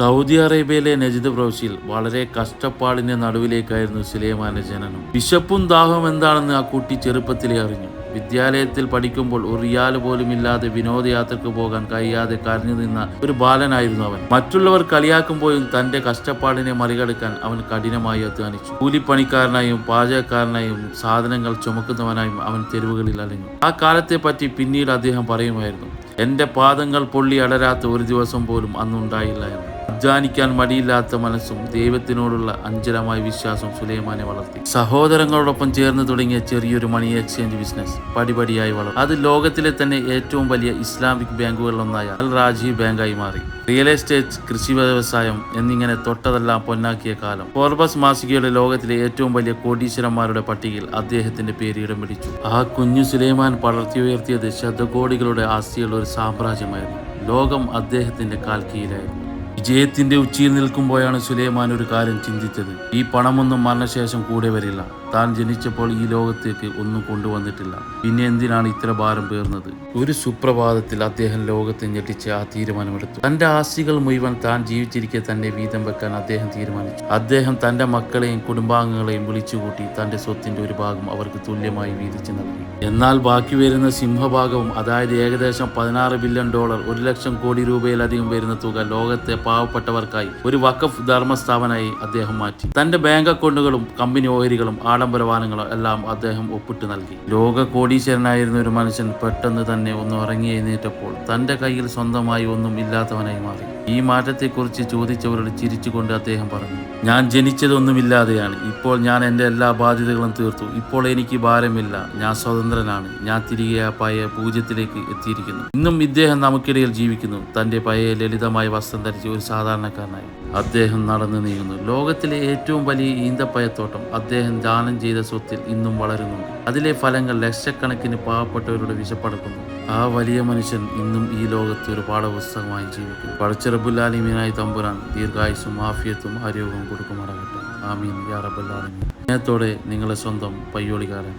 Saudi അറേബ്യയിലെ നജിദ് പ്രവിശ്യയിൽ വളരെ കഷ്ടപ്പാടിന്റെ നടുവിലേക്കായിരുന്നു സുലൈമാന്റെ ജനനം. വിശപ്പും ദാഹവും എന്താണെന്ന് ആ കുട്ടി ചെറുപ്പത്തിലേ അറിഞ്ഞു. വിദ്യാലയത്തിൽ പഠിക്കുമ്പോൾ ഒരു റിയാൽ പോലും ഇല്ലാതെ വിനോദയാത്രക്ക് പോകാൻ കഴിയാതെ കരഞ്ഞു നിന്ന ഒരു ബാലനായിരുന്നു അവൻ. മറ്റുള്ളവർ കളിയാക്കുമ്പോഴും തന്റെ കഷ്ടപ്പാടിനെ മറികടക്കാൻ അവൻ കഠിനമായി അധ്വാനിച്ചു. കൂലിപ്പണിക്കാരനായും പാചകക്കാരനായും സാധനങ്ങൾ ചുമക്കുന്നവനായും അവൻ തെരുവുകളിൽ അലഞ്ഞു. ആ കാലത്തെ പറ്റി പിന്നീട് അദ്ദേഹം പറയുമായിരുന്നു, എന്റെ പാദങ്ങൾ പൊള്ളി അടരാത്ത ഒരു ദിവസം പോലും അന്നുണ്ടായില്ല എന്ന്. അധ്വാനിക്കാൻ മടിയില്ലാത്ത മനസ്സും ദൈവത്തിനോടുള്ള അഞ്ചലമായ വിശ്വാസം സുലൈമാനെ വളർത്തി. സഹോദരങ്ങളോടൊപ്പം ചേർന്ന് തുടങ്ങിയ ചെറിയൊരു മണി എക്സ്ചേഞ്ച് ബിസിനസ് പടിപടിയായി വളർന്നു. അത് ലോകത്തിലെ തന്നെ ഏറ്റവും വലിയ ഇസ്ലാമിക് ബാങ്കുകളിലൊന്നായ അൽ റാജി ബാങ്കായി മാറി. റിയൽ എസ്റ്റേറ്റ്, കൃഷി വ്യവസായം എന്നിങ്ങനെ തൊട്ടതെല്ലാം പൊന്നാക്കിയ കാലം. ഫോർബ്സ് മാസികയുടെ ലോകത്തിലെ ഏറ്റവും വലിയ കോടീശ്വരന്മാരുടെ പട്ടികയിൽ അദ്ദേഹത്തിന്റെ പേര് ഇടം പിടിച്ചു. ആ കുഞ്ഞു സുലൈമാൻ പടർത്തിയുയർത്തിയത് ശതകോടികളുടെ ആസ്തിയുള്ള ഒരു സാമ്രാജ്യമായിരുന്നു. ലോകം അദ്ദേഹത്തിന്റെ കാൽ കീഴിലായിരുന്നു. വിജയത്തിന്റെ ഉച്ചിയിൽ നിൽക്കുമ്പോഴാണ് സുലൈമാൻ ഒരു കാര്യം ചിന്തിച്ചത്. ഈ പണമൊന്നും മരണശേഷം കൂടെ വരില്ല. താൻ ജനിച്ചപ്പോൾ ഈ ലോകത്തേക്ക് ഒന്നും കൊണ്ടുവന്നിട്ടില്ല. പിന്നെ എന്തിനാണ് ഇത്ര ഭാരം പേർന്നത്? ഒരു സുപ്രഭാതത്തിൽ അദ്ദേഹം ലോകത്തെ ഞെട്ടിച്ച് ആ തീരുമാനമെടുത്തു. തന്റെ ആസ്തികൾ മുഴുവൻ താൻ ജീവിച്ചിരിക്കെ തന്നെ വീതം വെക്കാൻ അദ്ദേഹം തീരുമാനിച്ചു. അദ്ദേഹം തന്റെ മക്കളെയും കുടുംബാംഗങ്ങളെയും വിളിച്ചുകൂട്ടി തന്റെ സ്വത്തിന്റെ ഒരു ഭാഗം അവർക്ക് തുല്യമായി വീതിച്ചു നൽകി. എന്നാൽ ബാക്കി വരുന്ന സിംഹഭാഗവും, അതായത് ഏകദേശം $16 ബില്യൺ, 1,00,000 കോടി രൂപയിലധികം വരുന്ന തുക ലോകത്തെ പാവപ്പെട്ടവർക്കായി ഒരു വഖഫ് ധർമ്മസ്ഥാപനമായി അദ്ദേഹം മാറ്റി. തന്റെ ബാങ്ക് അക്കൗണ്ടുകളും കമ്പനി ഓഹരികളും ആഡംബര വാഹനങ്ങളും എല്ലാം അദ്ദേഹം ഒപ്പിട്ട് നൽകി. ലോക കോടീശ്വരനായിരുന്ന ഒരു മനുഷ്യൻ പെട്ടെന്ന് തന്നെ ഒന്ന് ഉറങ്ങി എഴുന്നേറ്റപ്പോൾ തന്റെ കയ്യിൽ സ്വന്തമായി ഒന്നും ഇല്ലാത്തവനായി മാറി. ഈ മാറ്റത്തെക്കുറിച്ച് ചോദിച്ചവരോട് ചിരിച്ചുകൊണ്ട് അദ്ദേഹം പറഞ്ഞു, ഞാൻ ജനിച്ചതൊന്നുമില്ലാതെയാണ്. ഇപ്പോൾ ഞാൻ എൻ്റെ എല്ലാ ബാധ്യതകളും തീർത്തു. ഇപ്പോൾ എനിക്ക് ഭാരമില്ല. ഞാൻ സ്വതന്ത്രനാണ്. ഞാൻ തിരികെ ആ പഴയ പൂജ്യത്തിലേക്ക് എത്തിയിരിക്കുന്നു. ഇന്നും ഇദ്ദേഹം നമുക്കിടയിൽ ജീവിക്കുന്നു. തന്റെ പഴയ ലളിതമായ വസ്ത്രം ധരിച്ച് ഒരു സാധാരണക്കാരനായി അദ്ദേഹം നടന്നു നീങ്ങുന്നു. ലോകത്തിലെ ഏറ്റവും വലിയ ഈന്തപ്പഴത്തോട്ടം അദ്ദേഹം ദാനം ചെയ്ത സ്വത്തിൽ ഇന്നും വളരുന്നുണ്ട്. അതിലെ ഫലങ്ങൾ ലക്ഷക്കണക്കിന് പാവപ്പെട്ടവരുടെ വിശപ്പടക്കുന്നു. ആ വലിയ മനുഷ്യൻ ഇന്നും ഈ ലോകത്ത് ഒരു പാഠപുസ്തകമായി ജീവിക്കുന്നു. പടച്ച റബ്ബുൽ ആലമീനായ തമ്പുരാൻ ദീർഘായുസ്സും ആഫിയത്തും ആരോഗ്യവും കൊടുക്കുമാറാകട്ടെ. ആമീൻ യാ റബ്ബൽ ആലമീൻ. സ്നേഹത്തോടെ നിങ്ങളെ സ്വന്തം പയ്യോളിക്കാരൻ.